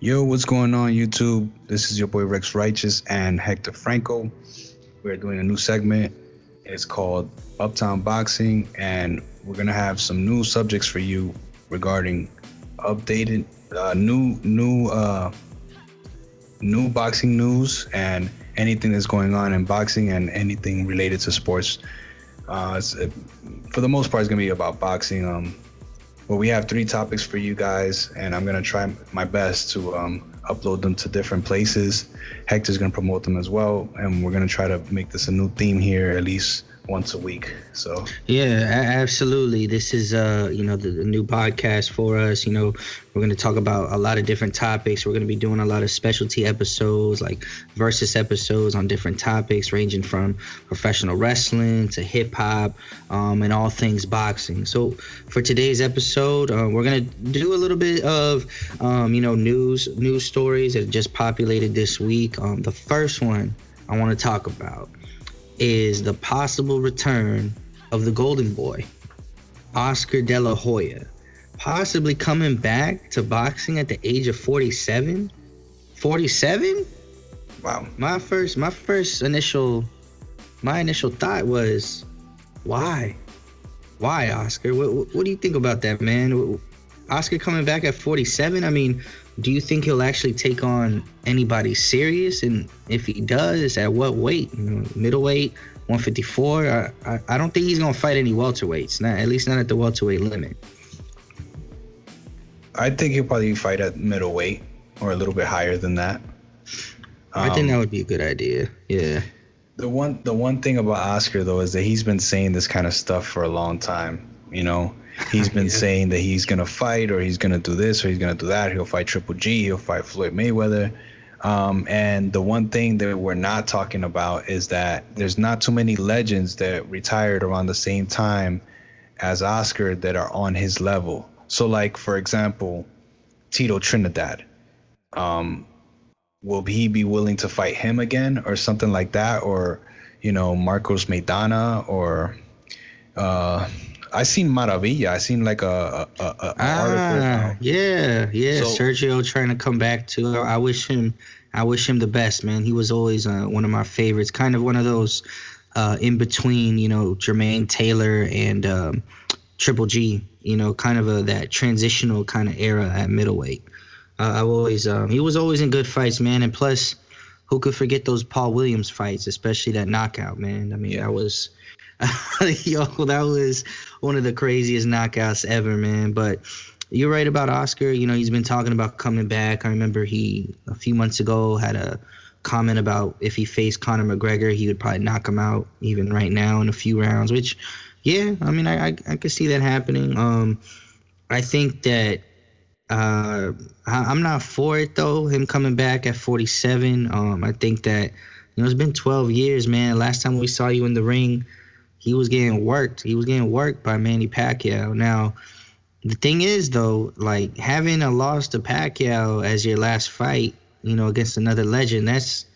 Yo, what's going on, YouTube? This is your boy Rex Righteous and Hector Franco. We're doing a new segment. It's called Uptown Boxing, and we're gonna have some new subjects for you regarding updated, new boxing news and anything that's going on in boxing and anything related to sports. For the most part, it's gonna be about boxing. But we have 3 topics for you guys, and I'm gonna try my best to upload them to different places. Hector's gonna promote them as well, and we're gonna try to make this a new theme here at least once a week. So yeah, absolutely. This is the new podcast for us. We're going to talk about a lot of different topics. We're going to be doing a lot of specialty episodes, like versus episodes on different topics, ranging from professional wrestling to hip hop, and all things boxing. So for today's episode, we're going to do a little bit of news stories that just populated this week. The first one I want to talk about is the possible return of the Golden Boy, Oscar De La Hoya, possibly coming back to boxing at the age of 47. 47? Wow. My initial thought was, why Oscar? What do you think about that, man? Oscar coming back at 47? I mean, do you think he'll actually take on anybody serious? And if he does, at what weight? Middleweight, 154? I don't think he's going to fight any welterweights, at least not at the welterweight limit. I think he'll probably fight at middleweight or a little bit higher than that. I think that would be a good idea. Yeah. The one thing about Oscar, though, is that he's been saying this kind of stuff for a long time. He's been saying that he's going to fight, or he's going to do this, or he's going to do that. He'll fight Triple G. He'll fight Floyd Mayweather. And the one thing that we're not talking about is that there's not too many legends that retired around the same time as Oscar that are on his level. So, like, for example, Tito Trinidad. Will he be willing to fight him again or something like that? Or, Marcos Maidana, or I seen Maravilla. I seen like a article. Yeah. So, Sergio trying to come back too. I wish him the best, man. He was always one of my favorites. Kind of one of those in between, Jermaine Taylor and Triple G. Kind of that transitional kind of era at middleweight. He was always in good fights, man. And plus, who could forget those Paul Williams fights, especially that knockout, man? I mean, that was. That was one of the craziest knockouts ever, man. But you're right about Oscar. He's been talking about coming back. I remember he, a few months ago, had a comment about if he faced Conor McGregor, he would probably knock him out even right now in a few rounds, which, yeah, I mean, I could see that happening. I think that I'm not for it, though, him coming back at 47. I think that, it's been 12 years, man. Last time we saw you in the ring, he was getting worked. He was getting worked by Manny Pacquiao. Now, the thing is, though, like, having a loss to Pacquiao as your last fight, against another legend, that's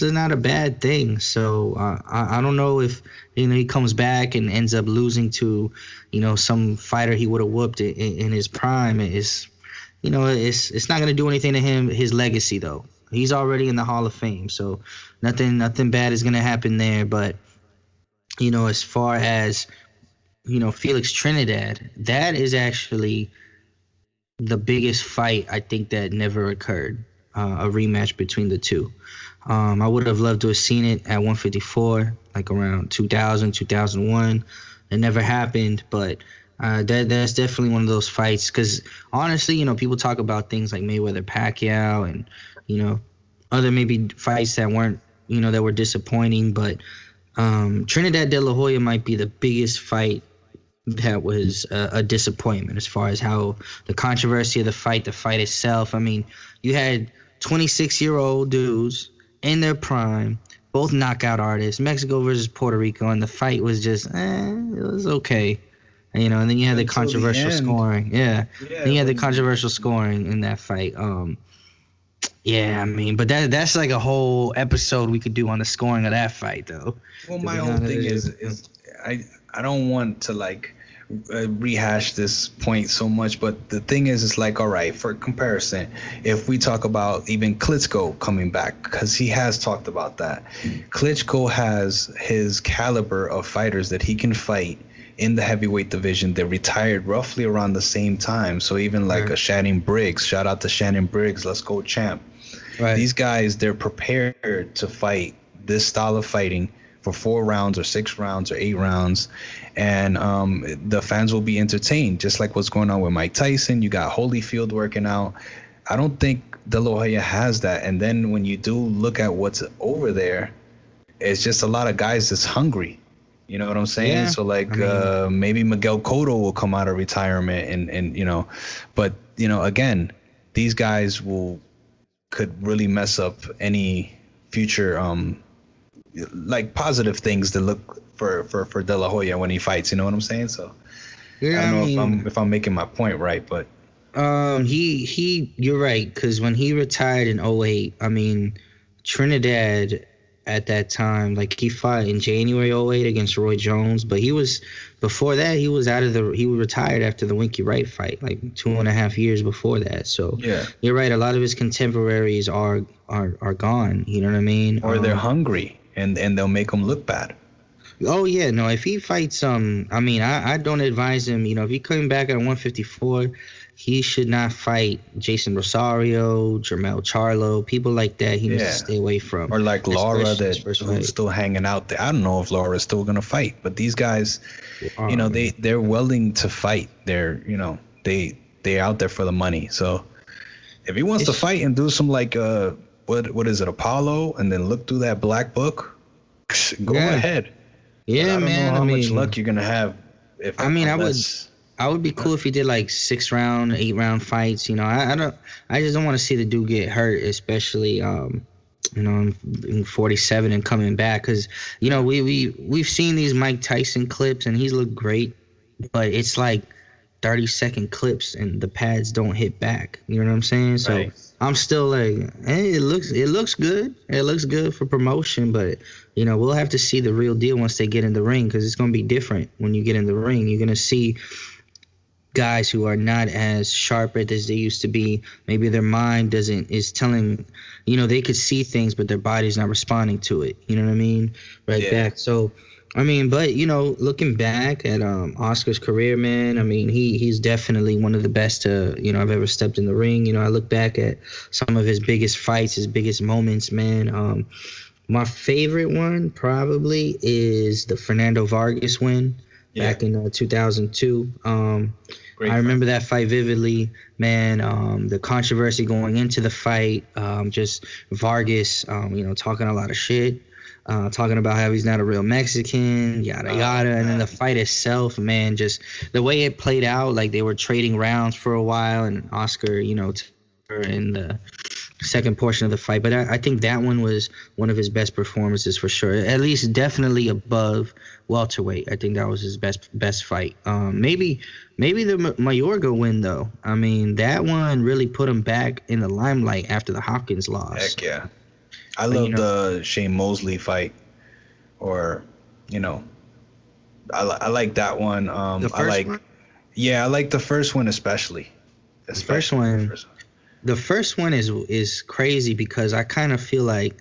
not a bad thing. So I don't know if, he comes back and ends up losing to, some fighter he would have whooped in his prime. It's not going to do anything to him, his legacy, though. He's already in the Hall of Fame, so nothing bad is going to happen there. But as far as, Felix Trinidad, that is actually the biggest fight I think that never occurred, a rematch between the two. I would have loved to have seen it at 154, like around 2000, 2001. It never happened, but that's definitely one of those fights. Because honestly, people talk about things like Mayweather-Pacquiao and, other maybe fights that weren't, that were disappointing, but Trinidad De La Hoya might be the biggest fight that was a disappointment as far as how the controversy of the fight itself. I mean, you had 26-year-old dudes in their prime, both knockout artists, Mexico versus Puerto Rico, and the fight was just, it was okay. And then you had the controversial scoring. Yeah. Then you had the controversial scoring in that fight. Yeah, I mean, but that's like a whole episode we could do on the scoring of that fight, though. Well, my whole thing is I don't want to like rehash this point so much, but the thing is, it's like, all right, for comparison, if we talk about even Klitschko coming back, because he has talked about that, Klitschko has his caliber of fighters that he can fight in the heavyweight division. They retired roughly around the same time. So even like a Shannon Briggs, shout out to Shannon Briggs, let's go champ. Right. These guys, they're prepared to fight this style of fighting for 4 rounds or 6 rounds or 8 rounds, and the fans will be entertained, just like what's going on with Mike Tyson. You got Holyfield working out. I don't think De La Hoya has that. And then when you do look at what's over there, it's just a lot of guys that's hungry. You know what I'm saying? Yeah. So like maybe Miguel Cotto will come out of retirement and you know, but you know, again, these guys could really mess up any future like positive things to look for De La Hoya when he fights. You know what I'm saying? So yeah, I don't know if I'm making my point right, but you're right, because when he retired in 2008, I mean, Trinidad at that time, like he fought in January 2008 against Roy Jones, but before that he was he retired after the Winky Wright fight, like 2.5 years before that. So yeah, you're right, a lot of his contemporaries are gone, you know what I mean? Or they're hungry and they'll make them look bad. Oh yeah, no, if he fights I mean, I don't advise him, you know, if he coming back at 154, he should not fight Jason Rosario, Jermell Charlo, people like that. He needs to stay away from. Or like Laura who's still hanging out there. I don't know if Laura's still gonna fight, but these guys, you know, they're willing to fight. They're, you know, they're out there for the money. So if he wants to fight and do some like what is it, Apollo, and then look through that black book, go ahead. Yeah, man. I don't know how much luck you're gonna have. I would be cool if he did like 6-round, 8-round fights. You know, I just don't want to see the dude get hurt, especially you know, in 47 and coming back, because you know we've seen these Mike Tyson clips and he's looked great, but it's like 30-second clips and the pads don't hit back. You know what I'm saying? So right. I'm still like, hey, it looks good. It looks good for promotion, but you know, we'll have to see the real deal once they get in the ring, because it's going to be different when you get in the ring. You're going to see guys who are not as sharp as they used to be. Maybe their mind is telling, you know, they could see things, but their body's not responding to it. You know what I mean? Back. So, I mean, but, you know, looking back at Oscar's career, man, I mean, he's definitely one of the best you know, I've ever stepped in the ring. You know, I look back at some of his biggest fights, his biggest moments, man. My favorite one probably is the Fernando Vargas win back in 2002. I remember that fight vividly, man. The controversy going into the fight, just Vargas, you know, talking a lot of shit, talking about how he's not a real Mexican, yada yada. And then the fight itself, man, just the way it played out, like they were trading rounds for a while, and Oscar, you know, in the second portion of the fight. But I think that one was one of his best performances for sure. At least definitely above welterweight. I think that was his best fight. Maybe the Mayorga win though. I mean, that one really put him back in the limelight after the Hopkins loss. Heck yeah. I love the Shane Mosley fight, or you know, I like that one. The first one? Yeah, I like the first one especially. The first one is crazy, because I kind of feel like,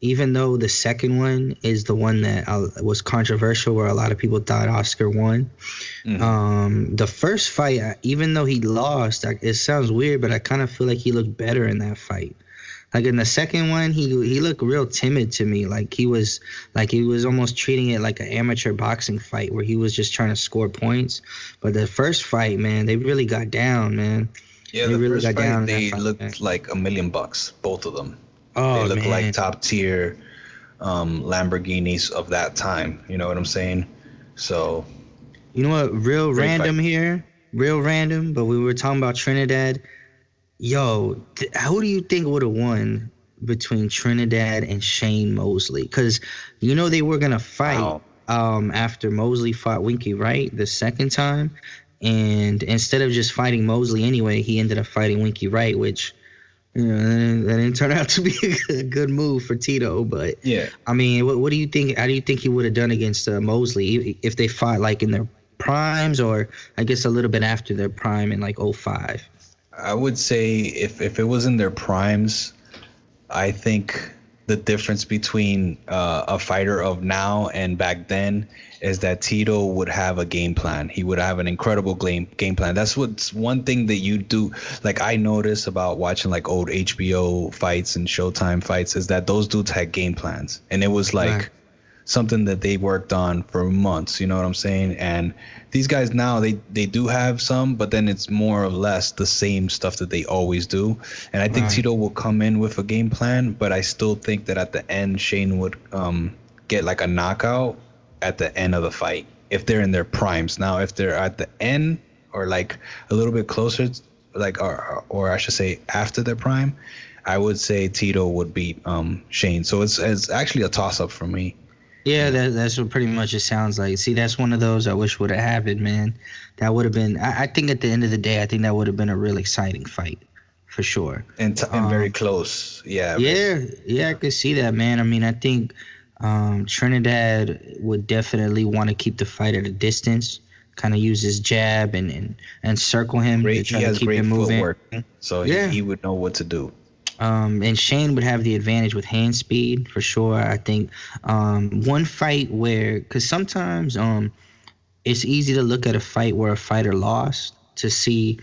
even though the second one is the one that was controversial, where a lot of people thought Oscar won, the first fight, even though he lost, it sounds weird, but I kind of feel like he looked better in that fight. Like in the second one, he looked real timid to me. Like he was almost treating it like an amateur boxing fight, where he was just trying to score points. But the first fight, man, they really got down, man. Yeah, the really first fight, they looked like $1 million, both of them. Oh, they look like top tier Lamborghinis of that time. You know what I'm saying? So, you know what? Real random. But we were talking about Trinidad. Yo, who do you think would have won between Trinidad and Shane Mosley? Because you know they were gonna fight after Mosley fought Winky Wright the second time, and instead of just fighting Mosley anyway, he ended up fighting Winky Wright, which, you know, that didn't turn out to be a good move for Tito. But yeah, I mean, what do you think? How do you think he would have done against Mosley if they fought like in their primes, or I guess a little bit after their prime in like '05? I would say if it was in their primes, I think the difference between a fighter of now and back then is that Tito would have a game plan. He would have an incredible game plan. That's what's one thing that you do. Like I notice about watching like old HBO fights and Showtime fights is that those dudes had game plans, and it was like Right. something that they worked on for months. You know what I'm saying? And these guys now they do have some, but then it's more or less the same stuff that they always do. And I think Right. Tito will come in with a game plan, but I still think that at the end Shane would get like a knockout at the end of the fight if they're in their primes. Now if they're at the end or like a little bit closer, like or I should say after their prime, I would say Tito would beat Shane. So it's actually a toss up for me. Yeah, that's what pretty much it sounds like. See, that's one of those I wish would have happened, man. That would have been. I think at the end of the day, I think that would have been a real exciting fight, for sure. And very close. Yeah. Yeah, I could see that, man. I mean, I think Trinidad would definitely want to keep the fight at a distance, kind of use his jab and circle him to He try to has keep great him moving. footwork, so Yeah. he would know what to do. And Shane would have the advantage with hand speed for sure. I think one fight where, because sometimes it's easy to look at a fight where a fighter lost to see,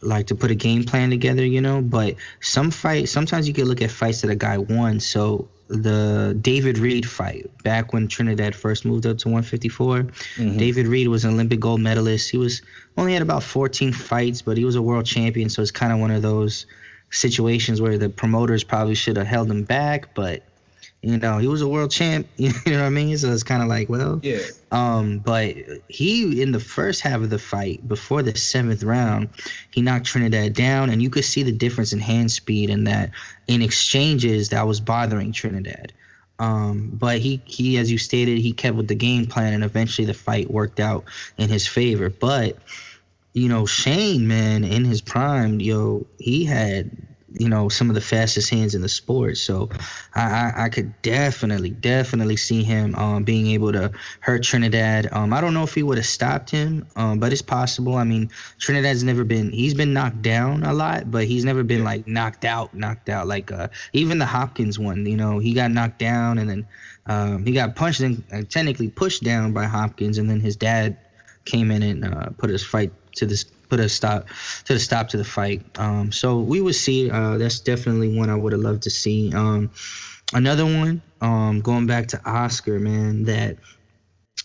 like, to put a game plan together, you know. But sometimes you can look at fights that a guy won. So the David Reed fight back when Trinidad first moved up to 154, David Reed was an Olympic gold medalist. He was only had about 14 fights, but he was a world champion. So it's kind of one of those situations where the promoters probably should have held him back, but you know, he was a world champ, you know what I mean? So it's kind of like, well, Yeah. But he, in the first half of the fight, before the 7th round, he knocked Trinidad down, and you could see the difference in hand speed and that in exchanges that was bothering Trinidad. But he, as you stated, he kept with the game plan, and eventually the fight worked out in his favor. But you know, Shane, man, in his prime, he had, you know, some of the fastest hands in the sport. So I could definitely see him being able to hurt Trinidad. I don't know if he would have stopped him, but it's possible. I mean, Trinidad's he's been knocked down a lot, but he's never been like knocked out. Like even the Hopkins one, you know, he got knocked down and then he got punched and technically pushed down by Hopkins, and then his dad came in and put a stop to the fight. So we would see. That's definitely one I would have loved to see. Another one, going back to Oscar, man, that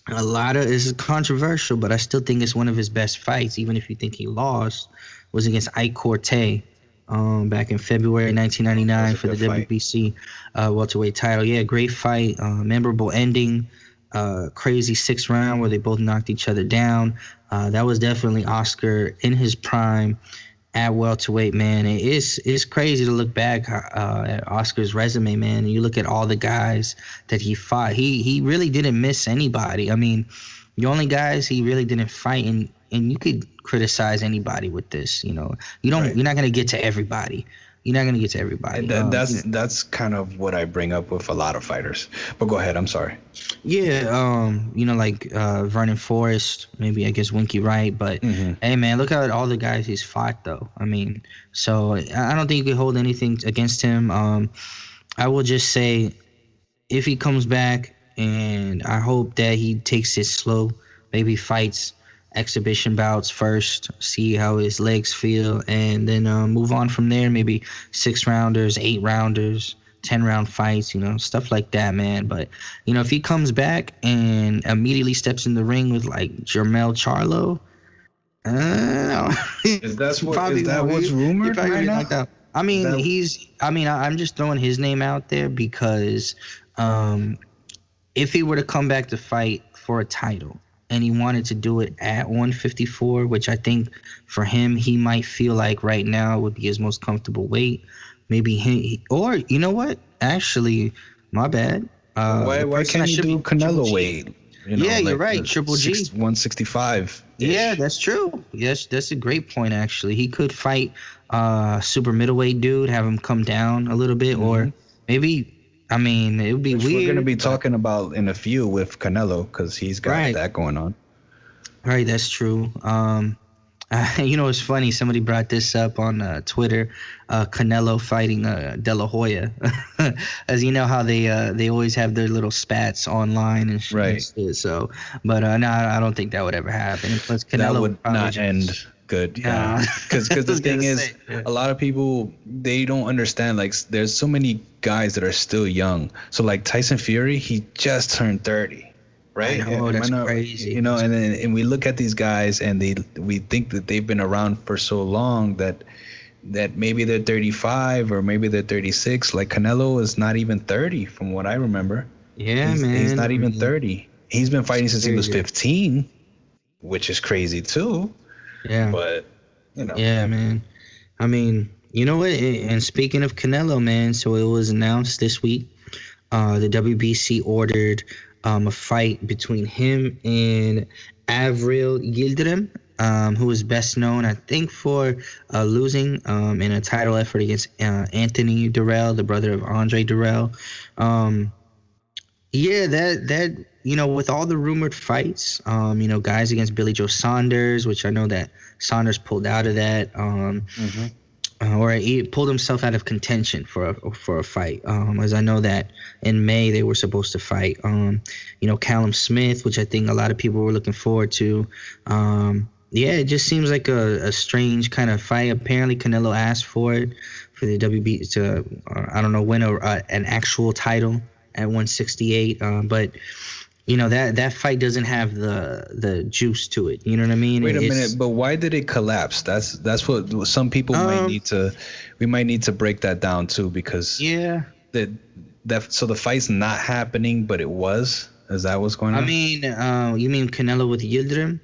a lot of is controversial, but I still think it's one of his best fights, even if you think he lost, was against Ike Corte. Back in February 1999 for the WBC welterweight title. Yeah, great fight, memorable ending. Crazy 6th round where they both knocked each other down. That was definitely Oscar in his prime at welterweight, man. It's crazy to look back at Oscar's resume, man. And you look at all the guys that he fought. He really didn't miss anybody. I mean, the only guys he really didn't fight, and you could criticize anybody with this, you know. You're not gonna get to everybody. You're not gonna get to everybody. That's kind of what I bring up with a lot of fighters. But go ahead. I'm sorry. Yeah, you know, like Vernon Forrest, maybe I guess Winky Wright, but hey, man, look at all the guys he's fought, though. I mean, so I don't think you could hold anything against him. I will just say, if he comes back, and I hope that he takes it slow, maybe fights exhibition bouts first, see how his legs feel, and then move on from there. Maybe 6-rounders, 8-rounders, 10-round fights, you know, stuff like that, man. But you know, if he comes back and immediately steps in the ring with like Jermell Charlo, is that what's rumored right now? I mean, I'm just throwing his name out there because if he were to come back to fight for a title, and he wanted to do it at 154, which I think for him, he might feel like right now would be his most comfortable weight. Maybe or you know what? Actually, my bad. Why can't you do Canelo weight? You know, yeah, you're right. Triple G. 165. Yeah, that's true. Yes, that's a great point, actually. He could fight super middleweight dude, have him come down a little bit, or maybe... I mean, it would be weird. We're going to be talking about in a few with Canelo because he's got that going on. Right, that's true. It's funny. Somebody brought this up on Twitter. Canelo fighting De La Hoya, as you know how they always have their little spats online and shit. Right. So, but no, I don't think that would ever happen. And plus, Canelo That would probably not end good. Nah. Yeah. Because the thing is, yeah. a lot of people, they don't understand. Like, there's so many guys that are still young. So like Tyson Fury, he just turned 30. Right? I know, that's crazy. And we look at these guys and we think that they've been around for so long that maybe they're 35 or maybe they're 36. Like Canelo is not even 30 from what I remember. Yeah, man. He's not even 30. He's been fighting since he was 15, which is crazy too. Yeah. But, Yeah, man. I mean, you know what? And speaking of Canelo, man, so it was announced this week. The WBC ordered a fight between him and Avril Yildirim, who is best known, I think, for losing in a title effort against Anthony Durrell, the brother of Andre Durrell. Yeah, that with all the rumored fights, guys against Billy Joe Saunders, which I know that Saunders pulled out of that. Or he pulled himself out of contention for a fight. As I know that in May they were supposed to fight. Callum Smith, which I think a lot of people were looking forward to. It just seems like a strange kind of fight. Apparently Canelo asked for it for the WB to win an actual title at 168. But that fight doesn't have the juice to it. You know what I mean? Wait a minute, but why did it collapse? That's what some people we might need to break that down too, because so the fight's not happening, but it was. Is that what's going on? I mean, you mean Canelo with Yildirim?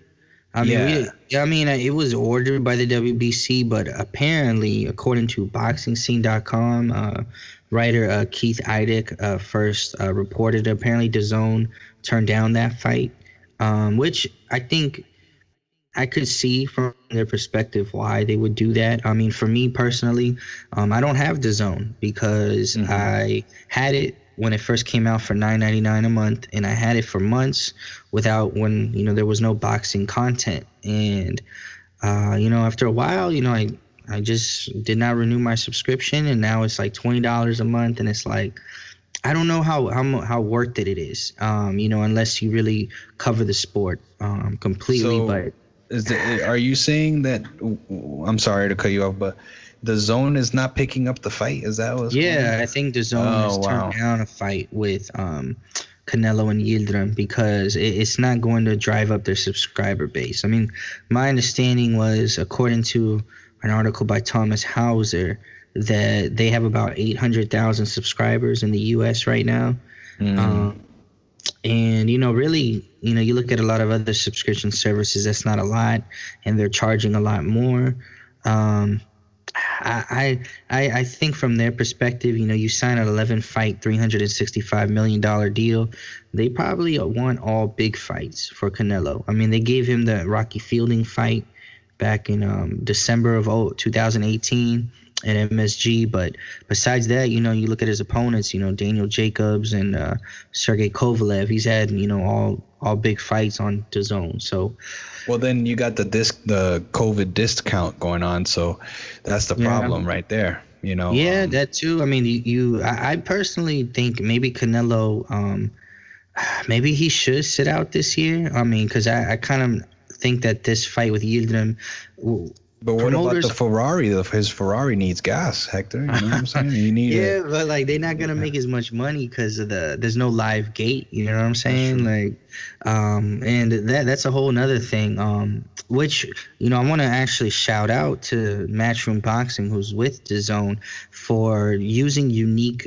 It was ordered by the WBC, but apparently, according to BoxingScene.com, writer Keith Idec first reported apparently DAZN turned down that fight, which I think I could see from their perspective why they would do that. I mean, for me personally, I don't have DAZN because I had it when it first came out for $9.99 a month, and I had it for months without when there was no boxing content, and after a while, I just did not renew my subscription, and now it's like $20 a month, and it's like I don't know how worth it is, unless you really cover the sport completely. So are you saying that? I'm sorry to cut you off, but DAZN is not picking up the fight? Is that what's going on? I think DAZN has turned down a fight with Canelo and Yildirim because it's not going to drive up their subscriber base. I mean, my understanding was, according to an article by Thomas Hauser, that they have about 800,000 subscribers in the U.S. right now. And, really, you look at a lot of other subscription services, that's not a lot, and they're charging a lot more. I think from their perspective, you sign an 11-fight, $365 million deal. They probably want all big fights for Canelo. I mean, they gave him the Rocky Fielding fight back in December of 2018 at MSG. But besides that, you look at his opponents, Daniel Jacobs and Sergey Kovalev. He's had, all big fights on DAZN. So, well, then you got the COVID discount going on, so that's the problem right there. Yeah, that too. I mean, I personally think maybe Canelo, maybe he should sit out this year. I mean, because I kind of think that this fight with Yildirim. But what about the Ferrari? His Ferrari needs gas, Hector. You know what I'm saying? You need but like they're not gonna make as much money because there's no live gate. You know what I'm saying? Like, and that's a whole nother thing. Which I want to actually shout out to Matchroom Boxing, who's with DAZN, for using unique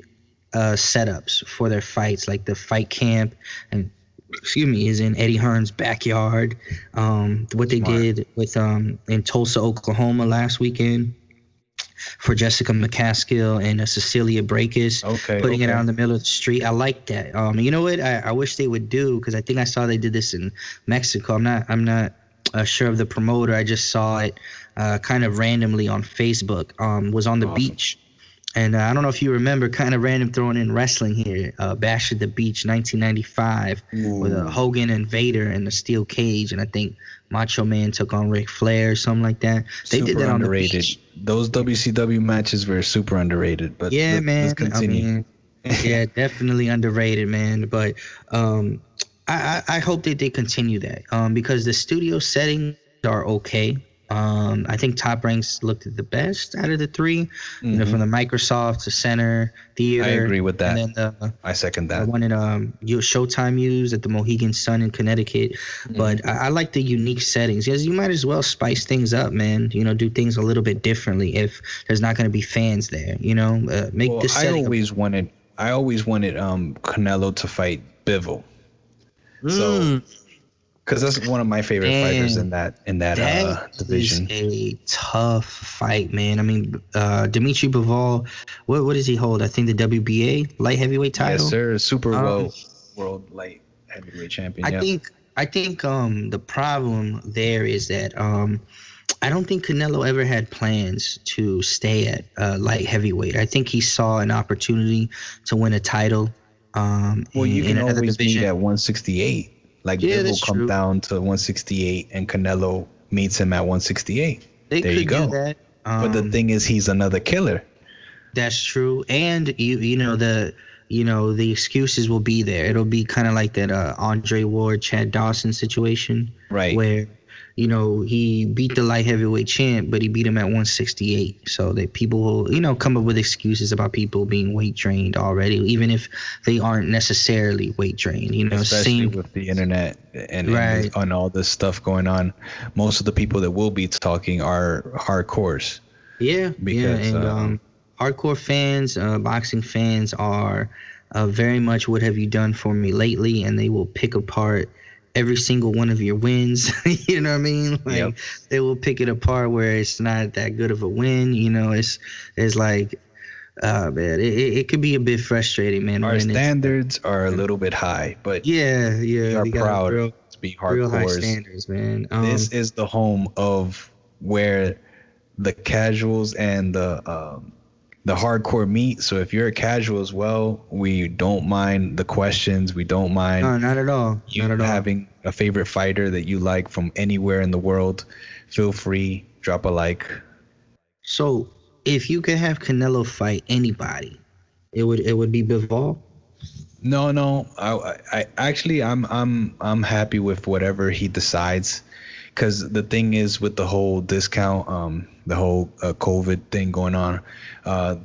setups for their fights, like the fight camp and. Is in Eddie Hearn's backyard. What they did with in Tulsa, Oklahoma last weekend for Jessica McCaskill and Cecilia Brakes, putting it out in the middle of the street. I like that. You know what? I wish they would do, because I think I saw they did this in Mexico. I'm not sure of the promoter. I just saw it kind of randomly on Facebook. Was on the beach. And I don't know if you remember, kind of random throwing in wrestling here, Bash at the Beach 1995 with Hogan and Vader in the steel cage. And I think Macho Man took on Ric Flair or something like that. They super did that underrated. On the beach. Those WCW matches were super underrated. But yeah, man. Let's continue. I mean, yeah, definitely underrated, man. But I hope that they continue that because the studio settings are okay. I think Top Ranks looked at the best out of the three, you know, from the Microsoft to Center Theater. I agree with that. And then I second that. The one in Showtime used at the Mohegan Sun in Connecticut. But I like the unique settings because you might as well spice things up, man. You know, do things a little bit differently if there's not going to be fans there. You know, make this setting. I always wanted Canelo to fight Bivol. So. Because that's one of my favorite fighters in that division. That is a tough fight, man. I mean, Dimitri Bivol, what does he hold? I think the WBA light heavyweight title. Yes, sir. Super world light heavyweight champion. I think the problem there is that I don't think Canelo ever had plans to stay at light heavyweight. I think he saw an opportunity to win a title. You can always meet at 168. Like Bivol come down to 168 and Canelo meets him at 168. There you go. Do that. But the thing is, he's another killer. That's true. And you know the excuses will be there. It'll be kind of like that Andre Ward, Chad Dawson situation, right? Where you know he beat the light heavyweight champ, but he beat him at 168. So that people will come up with excuses about people being weight trained already, even if they aren't necessarily weight trained. You know, especially with the internet and all this stuff going on, most of the people that will be talking are hardcores. Yeah, and hardcore fans, boxing fans are very much what have you done for me lately, and they will pick apart every single one of your wins. You know what I mean? Like they will pick it apart where it's not that good of a win. You know, it's like man, it could be a bit frustrating, man. Our standards are a little bit high, but we are proud to be hardcore. Real high standards, man. This is the home of where the casuals and the hardcore meet. So if you're a casual as well, we don't mind the questions. We don't mind. No, not at all. Having a favorite fighter that you like from anywhere in the world, feel free, drop a like. So if you could have Canelo fight anybody, it would be Bivol? No. I actually I'm happy with whatever he decides. Because the thing is with the whole discount, the whole COVID thing going on, I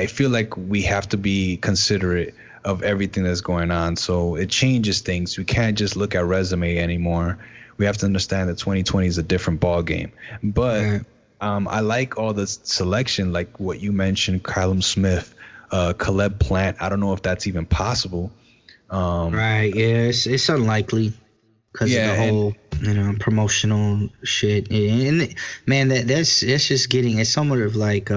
feel like we have to be considerate of everything that's going on. So it changes things. We can't just look at resume anymore. We have to understand that 2020 is a different ball game. But I like all the selection, like what you mentioned, Callum Smith, Caleb Plant. I don't know if that's even possible. Right. Yeah, it's unlikely. Because of the whole, promotional shit, and man, that's just getting. It's somewhat of like,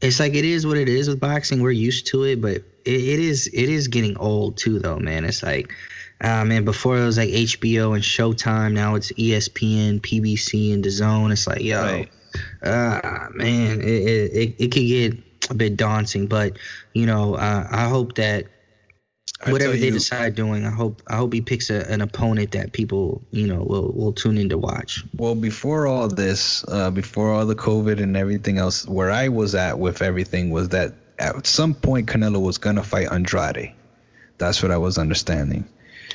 it's like it is what it is with boxing. We're used to it, but it is getting old too, though, man. It's like, man, before it was like HBO and Showtime. Now it's ESPN, PBC, and DAZN. It's like, man, it could get a bit daunting, but I hope that. Whatever they decide doing, I hope he picks an opponent that people will tune in to watch. Well, before all this, before all the COVID and everything else, where I was at with everything was that at some point Canelo was gonna fight Andrade. That's what I was understanding.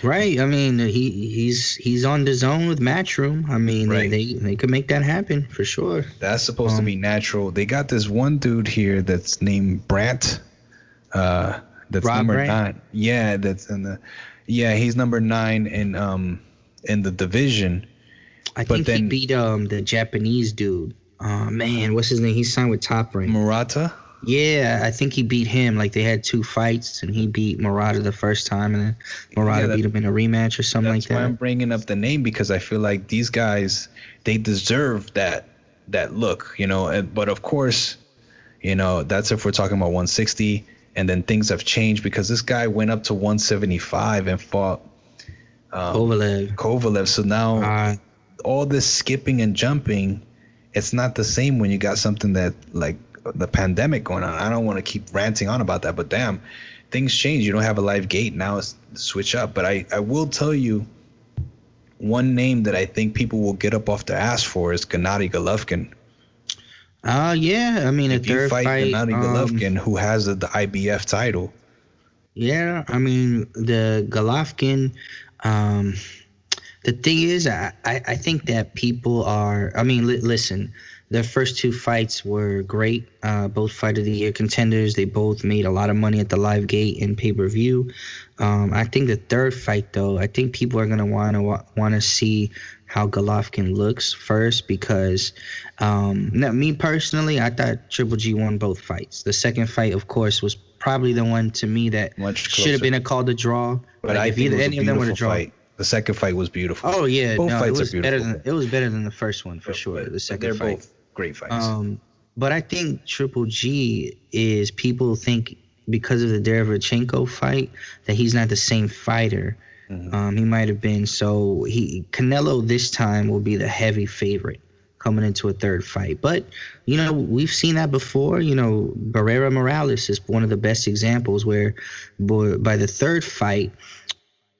Right. I mean, he's on DAZN with Matchroom. I mean, they could make that happen for sure. That's supposed to be natural. They got this one dude here that's named Brandt. That's Rob number Brandt? 9. Yeah, that's he's number 9 in the division. I think he beat the Japanese dude. Man, what's his name? He signed with Top Rank. Murata? Yeah, I think he beat him. Like they had 2 fights, and he beat Murata the first time, and then Murata beat him in a rematch or something like that. That's why I'm bringing up the name, because I feel like these guys, they deserve that look, But of course, that's if we're talking about 160. And then things have changed because this guy went up to 175 and fought Kovalev. So now all this skipping and jumping it's not the same when you got something that like the pandemic going on. I don't want to keep ranting on about that, but damn, things change. You don't have a live gate now. It's switch up. But I will tell you one name that I think people will get up off their ass for is Gennady Golovkin. Yeah, I mean, if you fight Gennady Golovkin, who has the IBF title. Yeah, I mean, the Golovkin, the thing is, I think that people are, I mean, listen, their first two fights were great, both Fight of the Year contenders. They both made a lot of money at the live gate and pay-per-view. I think the third fight, though, I think people are going to want to see how Golovkin looks first because, me personally, I thought Triple G won both fights. The second fight, of course, was probably the one to me that should have been a call to draw. But like, I think any of them were to draw. Fight. The second fight was beautiful. Oh yeah, both fights are beautiful. It was better than the first one for sure. The second fight. They're both great fights. But I think Triple G is, people think because of the Derevchenko fight that he's not the same fighter. Mm-hmm. He might have been. So Canelo this time will be the heavy favorite coming into a third fight. But, we've seen that before. Barrera Morales is one of the best examples where by the third fight,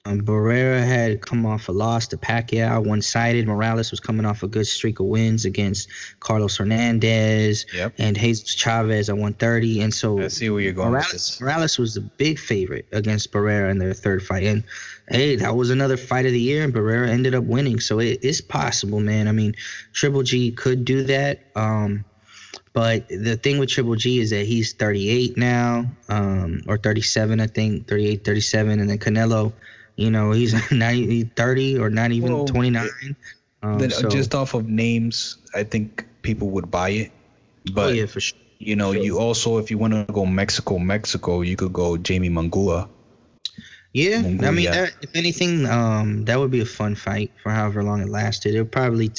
Barrera had come off a loss to Pacquiao, one-sided. Morales was coming off a good streak of wins against Carlos Hernandez and Jesus Chavez at 130. And so I see where you're going. Morales was the big favorite against Barrera in their third fight. And, hey, that was another fight of the year, and Barrera ended up winning. So it is possible, man. I mean, Triple G could do that. But the thing with Triple G is that he's 38 now, or 37, I think, 38, 37. And then Canelo, he's not 30 or not even 29. Just off of names, I think people would buy it. But, yeah, for sure. You also, if you want to go Mexico, you could go Jamie Mungua. Yeah, I mean, if anything, that would be a fun fight for however long it lasted. It'll probably,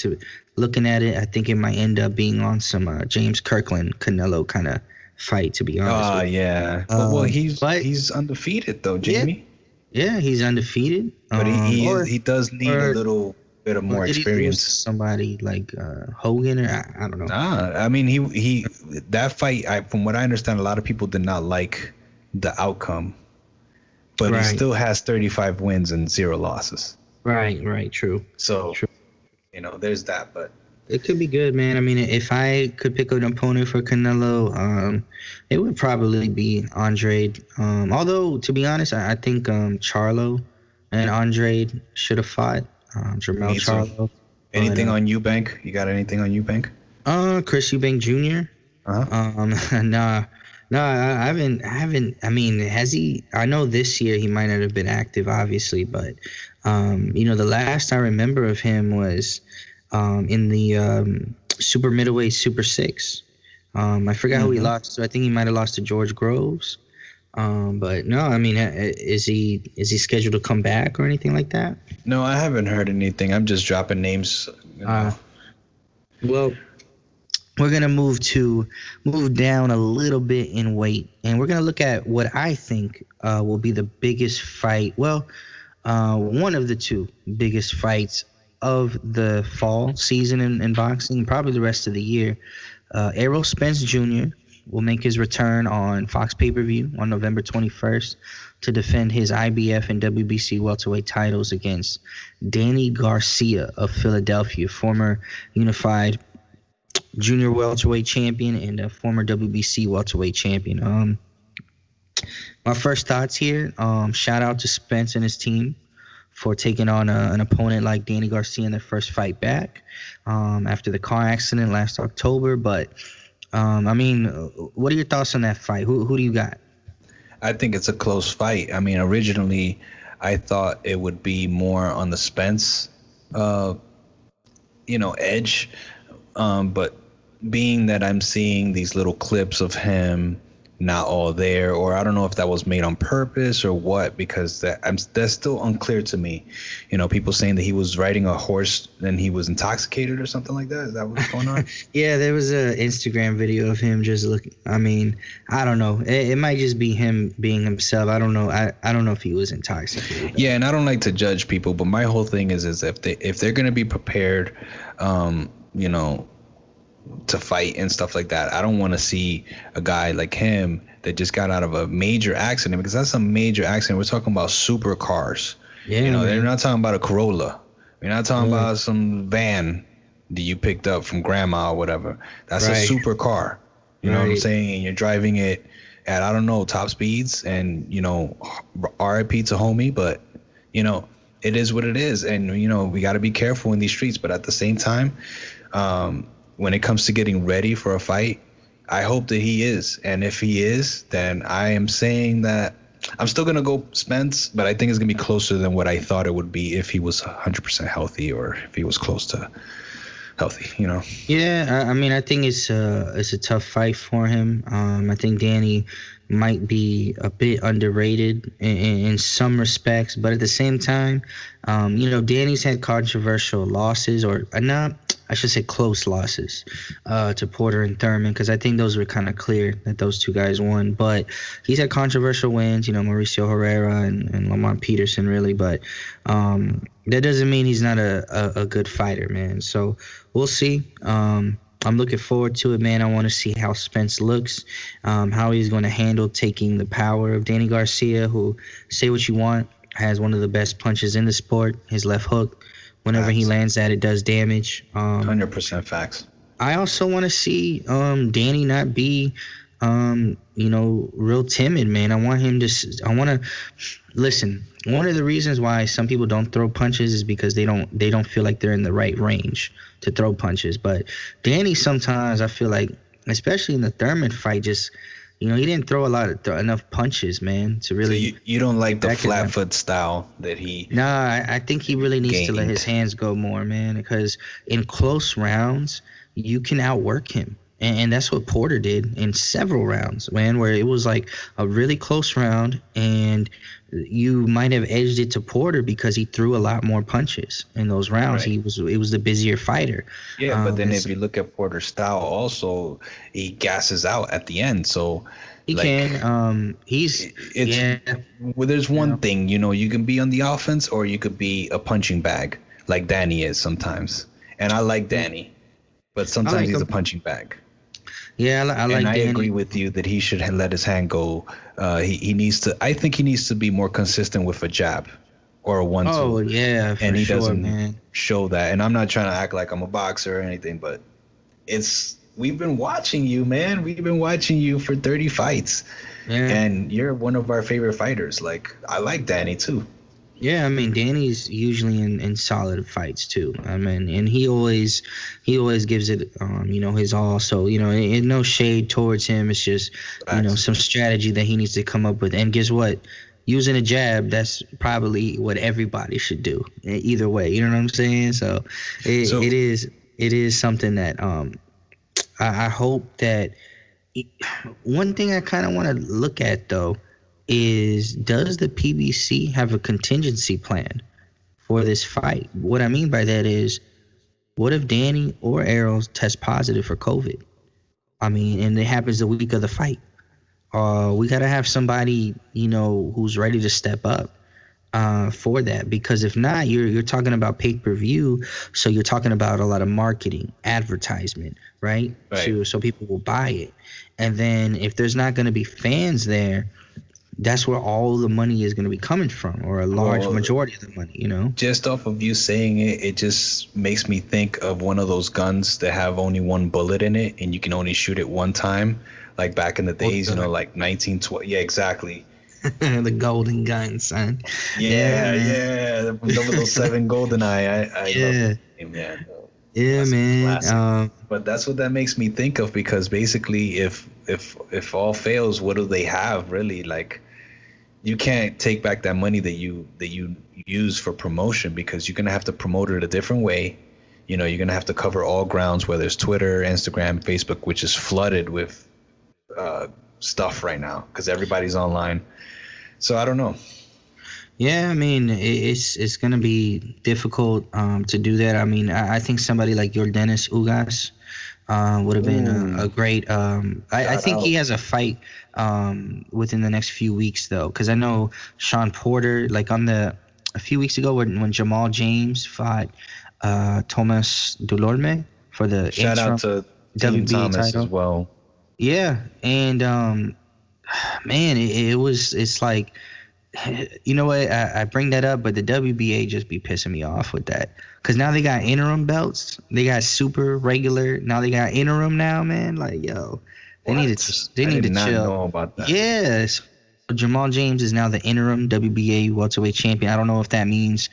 looking at it, I think it might end up being on some James Kirkland Canelo kind of fight, to be honest. Yeah. Well, he's undefeated though, Jamie. Yeah, he's undefeated. But he does need a little bit of more experience. Somebody like Hogan, or I don't know. I mean, he that fight. From what I understand, a lot of people did not like the outcome, but he still has 35 wins and 0 losses. Right, true. So, there's that, but it could be good, man. I mean, if I could pick an opponent for Canelo, it would probably be Andrade. Although, to be honest, I think Charlo and Andrade should have fought. Jermell Charlo. Anything on Eubank? You got anything on Eubank? Chris Eubank Jr. No, I haven't. I mean, has he? I know this year he might not have been active, obviously, but the last I remember of him was in the super middleweight Super 6. I forgot who he lost to. I think he might have lost to George Groves. But no, I mean, is he scheduled to come back or anything like that? No, I haven't heard anything. I'm just dropping names. Well, we're gonna move down a little bit in weight, and we're gonna look at what I think will be the biggest fight. Well, one of the two biggest fights of the fall season in boxing, probably the rest of the year. Errol Spence Jr. will make his return on Fox pay-per-view on November 21st to defend his IBF and WBC welterweight titles against Danny Garcia of Philadelphia, former unified junior welterweight champion and a former WBC welterweight champion. My first thoughts here, shout out to Spence and his team for taking on an opponent like Danny Garcia in their first fight back after the car accident last October. But, I mean, what are your thoughts on that fight? Who do you got? I think it's a close fight. I mean, originally I thought it would be more on the Spence, edge. But being that I'm seeing these little clips of him not all there, or I don't know if that was made on purpose or what, because that's still unclear to me. People saying that he was riding a horse and he was intoxicated or something like that. Is that what's going on? Yeah, there was an Instagram video of him just looking. I mean, I don't know. It might just be him being himself. I don't know. I don't know if he was intoxicated. Yeah, and I don't like to judge people, but my whole thing is if they're gonna be prepared, to fight and stuff like that. I don't want to see a guy like him that just got out of a major accident, because that's a major accident. We're talking about supercars. Yeah, You know, man. they're not talking about a Corolla. We're not talking about some van that you picked up from grandma or whatever. That's a supercar. You know what I'm saying? And you're driving it at, I don't know, top speeds. And, you know, RIP to homie, but, you know, it is what it is. And, you know, we got to be careful in these streets. But at the same time, when it comes to getting ready for a fight, I hope that he is. And if he is, then I am saying that I'm still going to go Spence, but I think it's going to be closer than what I thought it would be if he was 100% healthy, or if he was close to healthy, you know? Yeah, I mean, I think it's a tough fight for him. I think Danny might be a bit underrated in some respects, but at the same time, you know, Danny's had controversial losses, or not, I should say close losses to Porter and Thurman, because I think those were kind of clear that those two guys won. But he's had controversial wins, you know, Mauricio Herrera and Lamont Peterson, really. But that doesn't mean he's not a good fighter, man. So we'll see. I'm looking forward to it, man. I want to see how Spence looks, how he's going to handle taking the power of Danny Garcia, who, say what you want, has one of the best punches in the sport, his left hook. Whenever he lands that, it does damage. 100% facts. I also want to see Danny not be, you know, real timid, man. I want to listen. One of the reasons why some people don't throw punches is because they don't feel like they're in the right range to throw punches. But Danny, sometimes I feel like, especially in the Thurman fight, just, you know, he didn't throw enough punches, man, to really. So you don't like the flat foot style that he. Nah, I think he really needs to let his hands go more, man, because in close rounds you can outwork him. And that's what Porter did in several rounds, man, where it was like a really close round and you might have edged it to Porter because he threw a lot more punches in those rounds. Right. It was the busier fighter. Yeah, but then if you look at Porter's style also, he gasses out at the end. So he can. Well, there's one thing, you know, you can be on the offense or you could be a punching bag like Danny is sometimes. And I like Danny, but sometimes he's a punching bag. Yeah, I like Danny. And I agree with you that he should let his hand go. He needs to. I think he needs to be more consistent with a jab or a 1-2. Oh yeah, and he doesn't show that. And I'm not trying to act like I'm a boxer or anything, but we've been watching you, man. We've been watching you for 30 fights, and you're one of our favorite fighters. Like, I like Danny too. Yeah, I mean, Danny's usually in solid fights too. I mean, and he always gives it, you know, his all. So, you know, no shade towards him. It's just, you know, some strategy that he needs to come up with. And guess what? Using a jab, that's probably what everybody should do. Either way, you know what I'm saying? So, it is something that I hope that. One thing I kind of want to look at though is, does the PBC have a contingency plan for this fight? What I mean by that is, what if Danny or Errol test positive for COVID? I mean, and it happens the week of the fight. We got to have somebody, you know, who's ready to step up for that, because if not, you're talking about pay-per-view, so you're talking about a lot of marketing, advertisement, right? So people will buy it. And then if there's not going to be fans there, that's where all the money is going to be coming from, or a large majority of the money, you know? Just off of you saying it, it just makes me think of one of those guns that have only one bullet in it and you can only shoot it one time, like back in the days, you know, like 1912. Yeah, exactly. The golden gun, son. Yeah. 007 GoldenEye. I love it, man. Yeah, man. But that's what that makes me think of, because basically, if all fails, what do they have really? Like, you can't take back that money that you use for promotion, because you're gonna have to promote it a different way. You know, you're gonna have to cover all grounds, whether it's Twitter, Instagram, Facebook, which is flooded with stuff right now because everybody's online. So I don't know. Yeah, I mean, it's gonna be difficult to do that. I mean, I think somebody like Yordenis Ugas would have been a great. I think he has a fight within the next few weeks though, because I know Sean Porter, like a few weeks ago when Jamal James fought Thomas Dulorme for the shout out to Team WBA Thomas title. as well. Yeah, and man, it's like, you know what? I bring that up, but the WBA just be pissing me off with that. Cause now they got interim belts. They got super regular. Now they got interim now, man. Like, yo, they need to I need did to not chill. know about that. Yes. Jamal James is now the interim WBA welterweight champion. I don't know if that means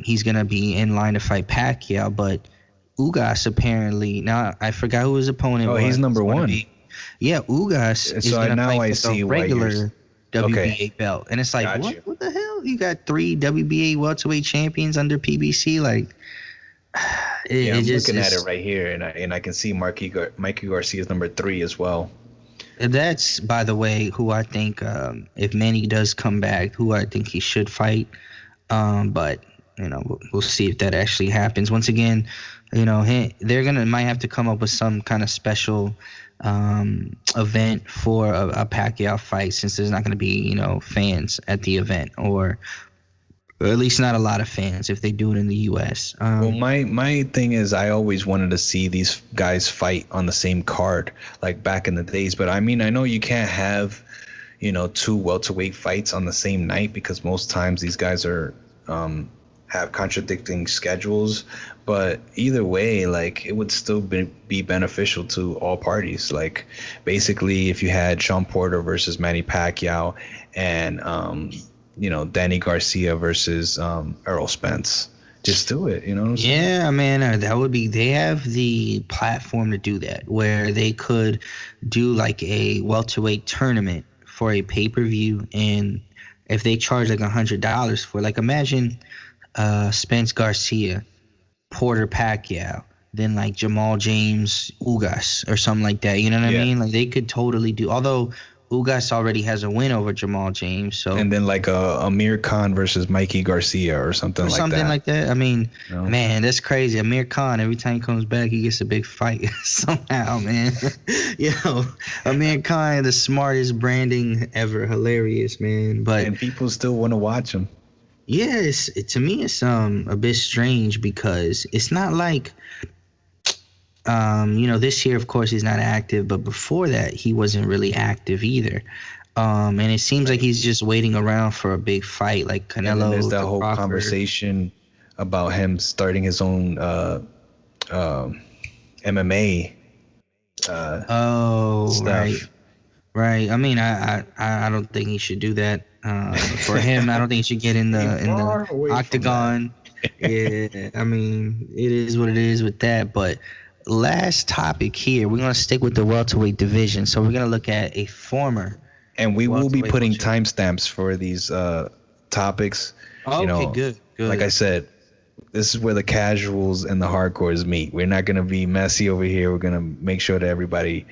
he's gonna be in line to fight Pacquiao, but Ugas apparently, now I forgot who his opponent was. Oh, he's number one. Yeah, Ugas is So gonna now fight I for see the why you're. regular WBA Okay. belt, and it's like, Got what? you. What the hell? You got 3 WBA welterweight champions under PBC, like. Yeah, I'm looking at it right here, and I can see Mikey Garcia is number 3 as well. That's, by the way, who I think, if Manny does come back, who I think he should fight. But we'll see if that actually happens. Once again, they're might have to come up with some kind of special event for a Pacquiao fight, since there's not going to be fans at the event, or at least not a lot of fans if they do it in the U.S. Well, my thing is, I always wanted to see these guys fight on the same card, like back in the days. But I mean, I know you can't have, 2 welterweight fights on the same night, because most times these guys are have contradicting schedules. But either way, like, it would still be beneficial to all parties. Like, basically, if you had Sean Porter versus Manny Pacquiao, and Danny Garcia versus Errol Spence. Just do it, you know what I'm saying? Yeah, man, that would be. They have the platform to do that, where they could do like a welterweight tournament for a pay-per-view, and if they charge like $100 for, like, imagine Spence Garcia, Porter Pacquiao, then like Jamal James Ugas or something like that. You know what I mean? Like, they could totally do. Although Ugas already has a win over Jamal James, so. And then like Amir Khan versus Mikey Garcia or something like that. Something like that. I mean, man, that's crazy. Amir Khan, every time he comes back, he gets a big fight somehow, man. Amir Khan, the smartest branding ever. Hilarious, man. And people still want to watch him. Yeah, to me, it's a bit strange, because it's not like. This year, of course, he's not active, but before that, he wasn't really active either. And it seems like he's just waiting around for a big fight, like Canelo. And there's that whole conversation about him starting his own MMA. Stuff. Right. I mean, I don't think he should do that. For him, I don't think he should get in the octagon. Yeah, I mean, it is what it is with that, but. Last topic here, we're going to stick with the welterweight division. So we're going to look at a former. And we will be putting timestamps for these topics. Okay, good. Like I said, this is where the casuals and the hardcores meet. We're not going to be messy over here. We're going to make sure that everybody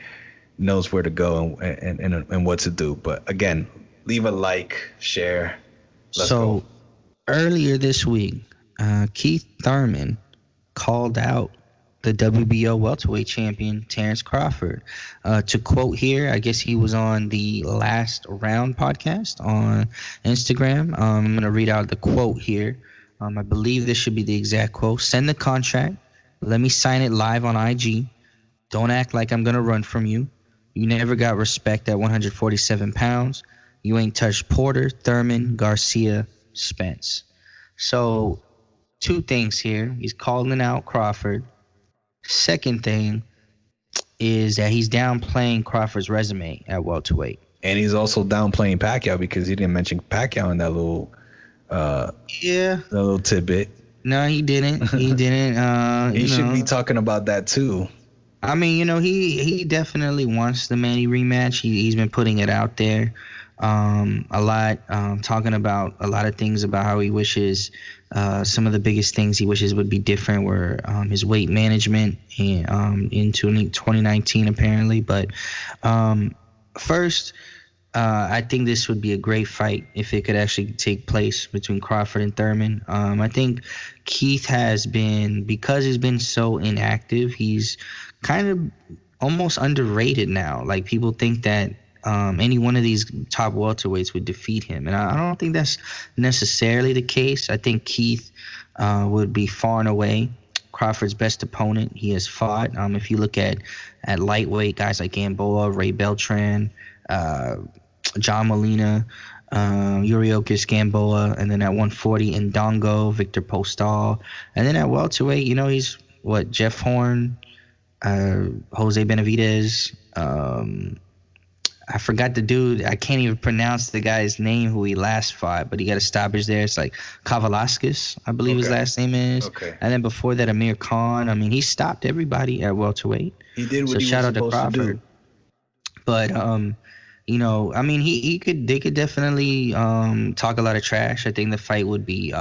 knows where to go and what to do. But again, leave a like, share. Let's go. Earlier this week, Keith Thurman called out the WBO welterweight champion, Terrence Crawford. To quote here, I guess he was on the Last Round podcast on Instagram. I'm going to read out the quote here. I believe this should be the exact quote. "Send the contract. Let me sign it live on IG. Don't act like I'm going to run from you. You never got respect at 147 pounds. You ain't touched Porter, Thurman, Garcia, Spence." So, 2 things here. He's calling out Crawford. Second thing is that he's downplaying Crawford's resume at welterweight. And he's also downplaying Pacquiao, because he didn't mention Pacquiao in that little that little tidbit. No, he didn't. He didn't. He should be talking about that too. I mean, he definitely wants the Manny rematch. He's been putting it out there a lot, talking about a lot of things about how he wishes some of the biggest things he wishes would be different were his weight management in 2019 apparently. But first, I think this would be a great fight if it could actually take place between Crawford and Thurman. I think Keith has been, because he's been so inactive, he's kind of almost underrated now. Like, people think that any one of these top welterweights would defeat him, and I don't think that's necessarily the case. I think Keith would be far and away Crawford's best opponent he has fought. If you look at lightweight, guys like Gamboa, Ray Beltran, John Molina, Yuriokis Gamboa, and then at 140, Ndongo, Victor Postal, and then at welterweight, he's Jeff Horn, Jose Benavidez, I forgot the dude. I can't even pronounce the guy's name who he last fought, but he got a stoppage there. It's like Kavalauskas, I believe his last name is. Okay. And then before that, Amir Khan. I mean, he stopped everybody at welterweight. He did what so he shout was out to supposed Crawford. to do. But I mean, they could definitely talk a lot of trash. I think the fight would be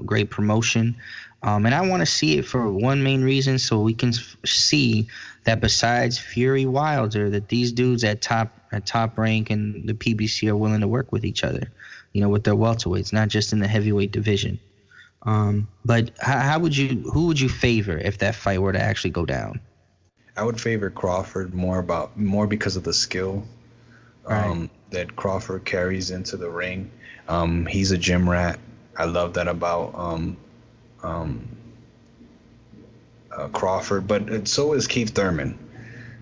great promotion. And I want to see it for one main reason, so we can see that besides Fury Wilder, that these dudes at top rank and the PBC are willing to work with each other, with their welterweights, not just in the heavyweight division. But who would you favor if that fight were to actually go down? I would favor Crawford more because of the skill that Crawford carries into the ring. He's a gym rat. I love that about Crawford, but so is Keith Thurman.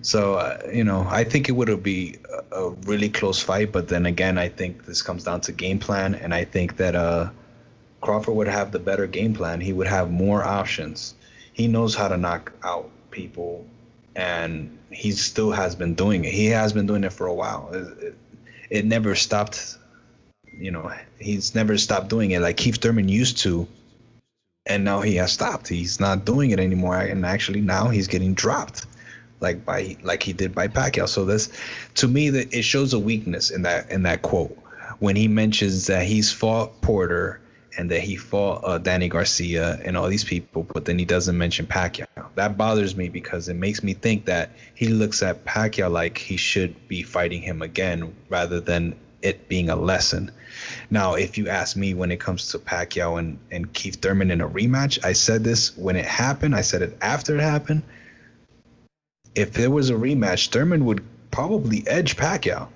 So, I think it would be a really close fight, but then again, I think this comes down to game plan, and I think that Crawford would have the better game plan. He would have more options. He knows how to knock out people, and he still has been doing it. He has been doing it for a while. It never stopped. He's never stopped doing it like Keith Thurman used to, and now he has stopped. He's not doing it anymore, and actually now he's getting dropped, like he did by Pacquiao. So this, to me, that it shows a weakness in that quote when he mentions that he's fought Porter and that he fought Danny Garcia and all these people, but then he doesn't mention Pacquiao. That bothers me because it makes me think that he looks at Pacquiao like he should be fighting him again rather than it being a lesson. Now, if you ask me when it comes to Pacquiao and Keith Thurman in a rematch, I said this when it happened. I said it after it happened. If there was a rematch, Thurman would probably edge Pacquiao.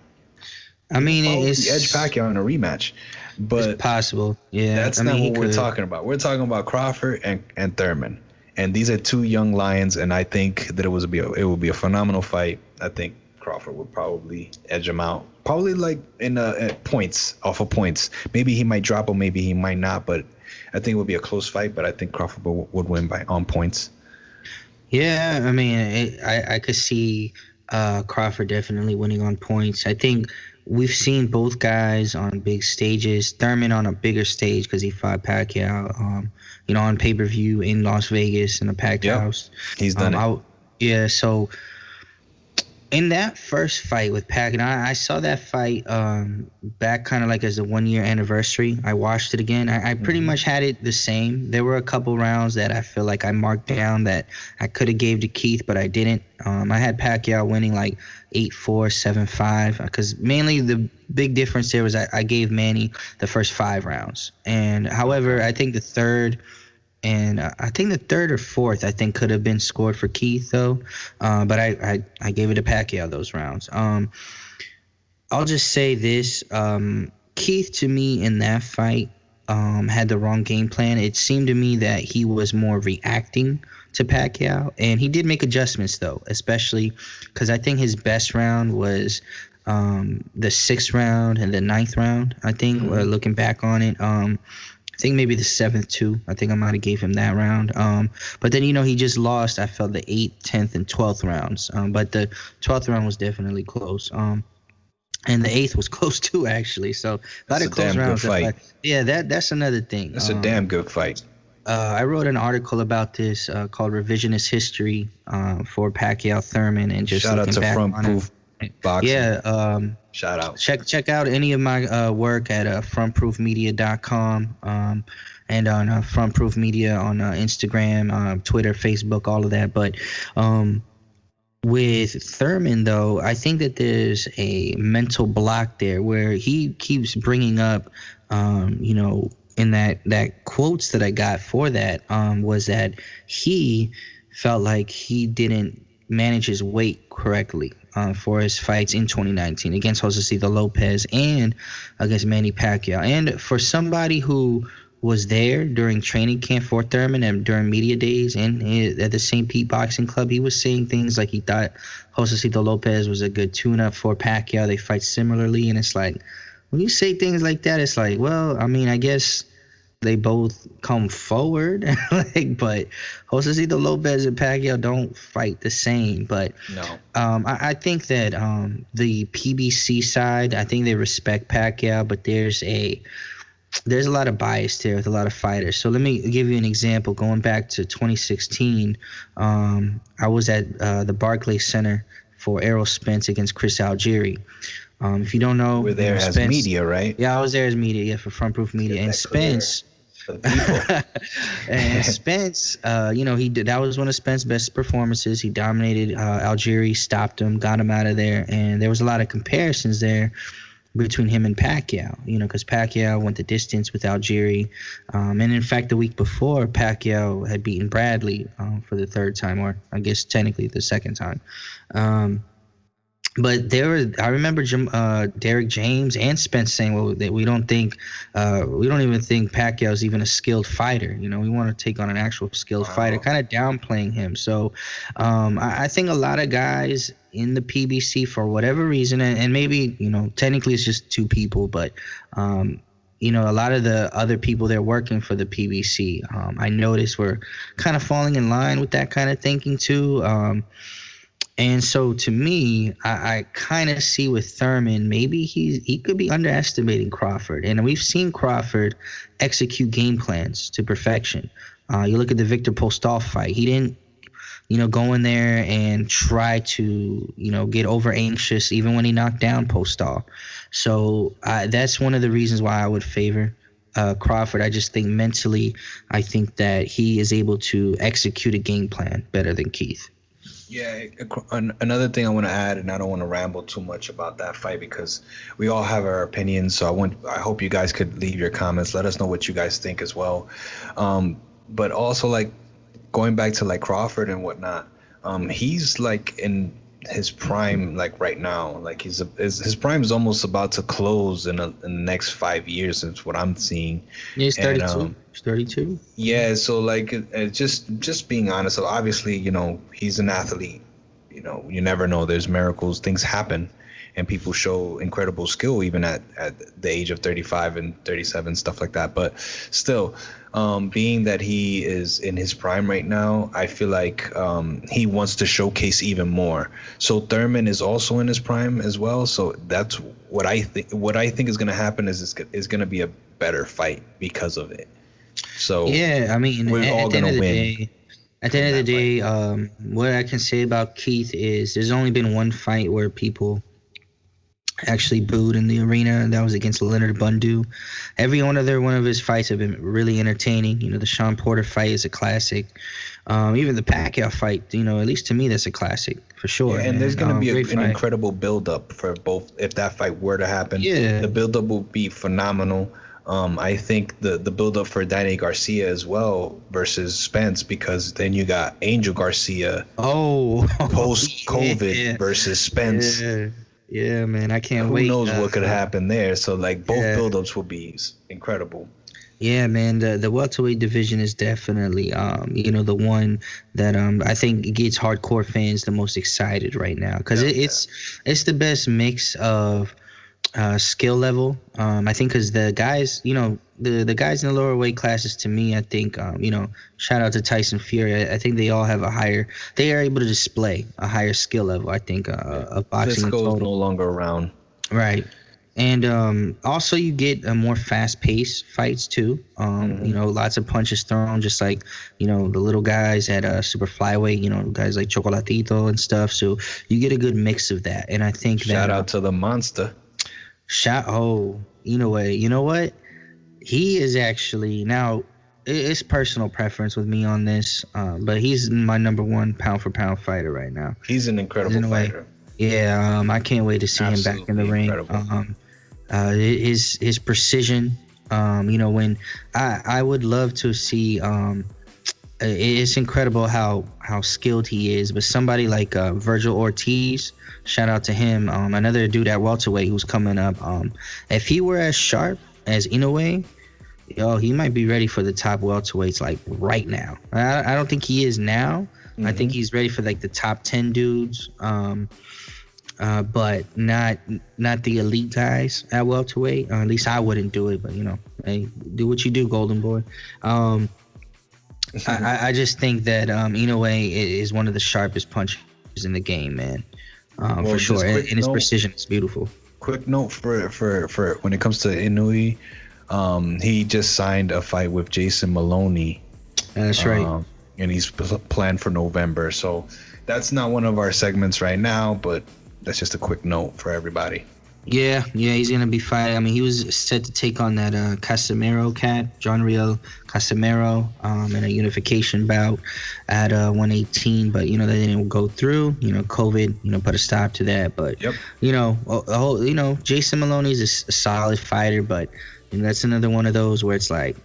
I mean, it's edge Pacquiao in a rematch, but it's possible. Yeah, that's not what we're talking about. We're talking about Crawford and Thurman, and these are two young lions. And I think that it would be a phenomenal fight. I think Crawford would probably edge him out, probably like in points, off of points. Maybe he might drop him, maybe he might not, but I think it would be a close fight. But I think Crawford would win on points. Yeah, I mean, I could see Crawford definitely winning on points. I think we've seen both guys on big stages. Thurman on a bigger stage because he fought Pacquiao, on pay-per-view in Las Vegas in a packed house. He's done it. Yeah, so in that first fight with Pacquiao, I saw that fight back kind of like as a 1-year anniversary. I watched it again. I pretty much had it the same. There were a couple rounds that I feel like I marked down that I could have gave to Keith, but I didn't. I had Pacquiao winning like 8-4, 7-5, because mainly the big difference there was I gave Manny the first 5 rounds. And however, I think the third or fourth, I think, could have been scored for Keith, though. But I gave it to Pacquiao those rounds. I'll just say this. Keith, to me, in that fight, had the wrong game plan. It seemed to me that he was more reacting to Pacquiao. And he did make adjustments, though, especially because I think his best round was the 6th round and the 9th round, I think, looking back on it. I think maybe the 7th too. I think I might have gave him that round. But then, he just lost, I felt, the 8th, 10th, and 12th rounds. But the 12th round was definitely close. And the 8th was close too, actually. So a lot of close rounds. Good fight. Yeah, that's another thing. That's a damn good fight. I wrote an article about this called Revisionist History for Pacquiao Thurman, and just shout out to back Front Proof Boxing. Yeah. Shout out. Check out any of my work at frontproofmedia.com and on Front Proof Media on Instagram, Twitter, Facebook, all of that. But with Thurman, though, I think that there's a mental block there where he keeps bringing up, in that quotes that I got for that was that he felt like he didn't manage his weight correctly for his fights in 2019 against Josecito Lopez and against Manny Pacquiao. And for somebody who was there during training camp for Thurman and during media days and at the St. Pete Boxing Club, he was saying things like he thought Josecito Lopez was a good tune-up for Pacquiao. They fight similarly, and it's like, when you say things like that, it's like, well, I mean, I guess they both come forward, but Josecito Lopez and Pacquiao don't fight the same. But no, I think that the PBC side, I think they respect Pacquiao, but there's a lot of bias there with a lot of fighters. So let me give you an example. Going back to 2016, I was at the Barclays Center for Errol Spence against Chris Algieri. If you don't know, we're there as media, right? Yeah, I was there as media, yeah, for Front Proof Media. And Spence, and Spence, he did. That was one of Spence's best performances. He dominated Algieri, stopped him, got him out of there, and there was a lot of comparisons there between him and Pacquiao, because Pacquiao went the distance with Algieri. And in fact, the week before, Pacquiao had beaten Bradley for the third time, or I guess technically the second time. But I remember Derek James and Spence saying, well, that we don't even think Pacquiao's even a skilled fighter. We want to take on an actual skilled fighter, kind of downplaying him. So I think a lot of guys in the PBC, for whatever reason, and maybe, technically it's just two people, but, a lot of the other people they're working for the PBC, I noticed were kind of falling in line with that kind of thinking too. And so to me, I kind of see with Thurman, maybe he could be underestimating Crawford. And we've seen Crawford execute game plans to perfection. You look at the Victor Postol fight. He didn't, go in there and try to, get over anxious even when he knocked down Postol. So that's one of the reasons why I would favor Crawford. I just think mentally, I think that he is able to execute a game plan better than Keith. Yeah, another thing I want to add, and I don't want to ramble too much about that fight because we all have our opinions. So I hope you guys could leave your comments. Let us know what you guys think as well. But also, like, going back to like Crawford and whatnot, he's like in his prime, like right now. Like his prime is almost about to close in the next 5 years. Is what I'm seeing. Yeah, he's 32. He's 32. Yeah, so like just being honest. So obviously, he's an athlete. You never know. There's miracles. Things happen, and people show incredible skill even at the age of 35 and 37, stuff like that. But still, being that he is in his prime right now, I feel like he wants to showcase even more. So Thurman is also in his prime as well. So that's what I think. What I think is going to happen is going to be a better fight because of it. So yeah, I mean, we're all going to win. At the end of the day, what I can say about Keith is there's only been one fight where people actually booed in the arena, and that was against Leonard Bundu. Every one of his fights have been really entertaining. The Sean Porter fight is a classic. Even the Pacquiao fight, at least to me, that's a classic for sure. Yeah, and there's going to be an incredible build-up for both if that fight were to happen. Yeah. The build-up will be phenomenal. I think the build-up for Danny Garcia as well versus Spence, because then you got Angel Garcia post-COVID versus Spence. Yeah, man, I can't wait. Who knows what could happen there? So, like, both build-ups will be incredible. Yeah, man, the welterweight division is definitely, the one that I think gets hardcore fans the most excited right now because it's the best mix of skill level. I think because the guys, the guys in the lower weight classes, to me, I think, shout out to Tyson Fury. I think they all have they are able to display a higher skill level, I think, of boxing in total. No longer around. Right. And also you get more fast-paced fights too. Lots of punches thrown, just like, the little guys at super flyweight, guys like Chocolatito and stuff. So you get a good mix of that. And I think shout out to the monster. You know what? He is actually, now it's personal preference with me on this, but he's my number one pound for pound fighter right now. He's an incredible fighter. Yeah, I can't wait to see him back in the ring. His precision, when I would love to see, it's incredible how skilled he is. But somebody like Virgil Ortiz, shout out to him, another dude at welterweight who's coming up. If he were as sharp as Inoue, Yo, he might be ready for the top welterweights like right now. I don't think he is now. I think he's ready for like the top 10 dudes. But not the elite guys at welterweight. At least I wouldn't do it. But hey, do what you do, Golden Boy. I just think that Inoue is one of the sharpest punchers in the game, man. For sure, and his precision is beautiful. Quick note for when it comes to Inoue, he just signed a fight with Jason Maloney. That's right. And he's planned for November. So that's not one of our segments right now, but that's just a quick note for everybody. Yeah, he's gonna be fighting. I mean, he was set to take on that Casemiro cat, John Riel Casemiro, in a unification bout at 118. But that didn't go through. COVID, put a stop to that. But Jason Maloney's a solid fighter, but that's another one of those where it's like,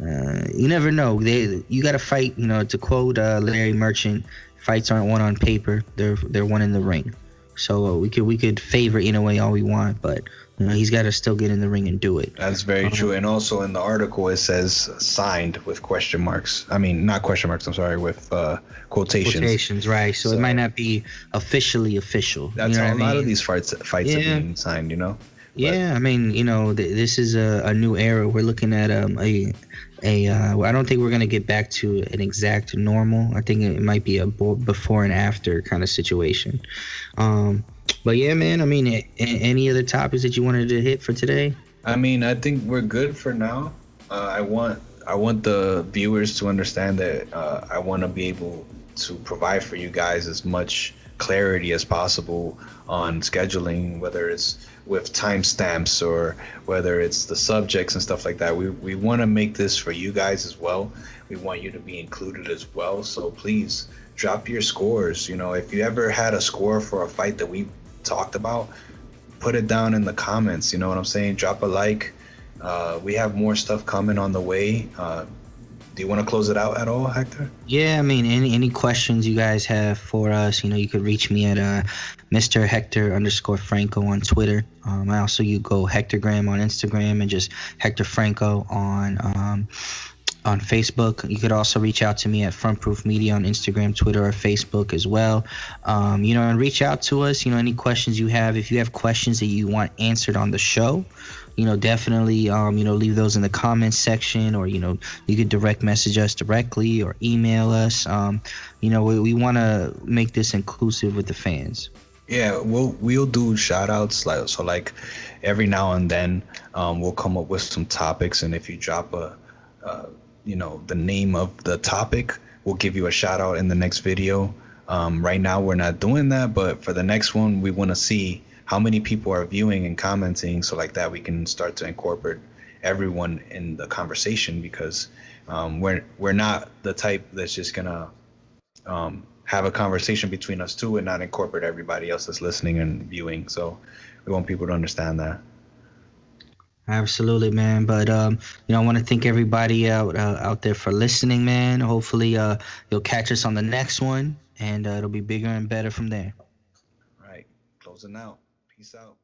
you never know. You got to fight. To quote Larry Merchant, fights aren't won on paper; they're won in the ring. So we could favor Inoue all we want, but he's got to still get in the ring and do it. That's very true. And also in the article it says signed with question marks. I mean, not question marks. I'm sorry, with quotations. Quotations, right? So it might not be officially official. That's how a lot of these fights are being signed. Yeah, I mean, this is a new era. We're looking at I don't think we're gonna get back to an exact normal. I think it might be a before and after kind of situation. But yeah, man. I mean, any other topics that you wanted to hit for today? I mean, I think we're good for now. I want the viewers to understand that I want to be able to provide for you guys as much clarity as possible on scheduling, whether it's with timestamps or whether it's the subjects and stuff like that. We want to make this for you guys as well. We want you to be included as well. So please drop your scores. If you ever had a score for a fight that we talked about, put it down in the comments. You know what I'm saying? Drop a like. We have more stuff coming on the way. Do you want to close it out at all, Hector? Yeah, I mean, any questions you guys have for us, you could reach me at Mr. Hector_Franco on Twitter. I also go Hectorgram on Instagram and just Hector Franco on Facebook. You could also reach out to me at Front Proof Media on Instagram, Twitter, or Facebook as well. And reach out to us. Any questions you have. If you have questions that you want answered on the show, definitely, leave those in the comments section, or, you could direct message us directly or email us. We want to make this inclusive with the fans. Yeah, we'll do shout outs. Like every now and then, we'll come up with some topics. And if you drop the name of the topic, we'll give you a shout out in the next video. Right now we're not doing that, but for the next one, we want to see how many people are viewing and commenting, so like that we can start to incorporate everyone in the conversation, because we're not the type that's just gonna have a conversation between us two and not incorporate everybody else that's listening and viewing. So we want people to understand that. Absolutely, man. But I want to thank everybody out there for listening, man. Hopefully you'll catch us on the next one, and it'll be bigger and better from there. All right, closing out. Peace out.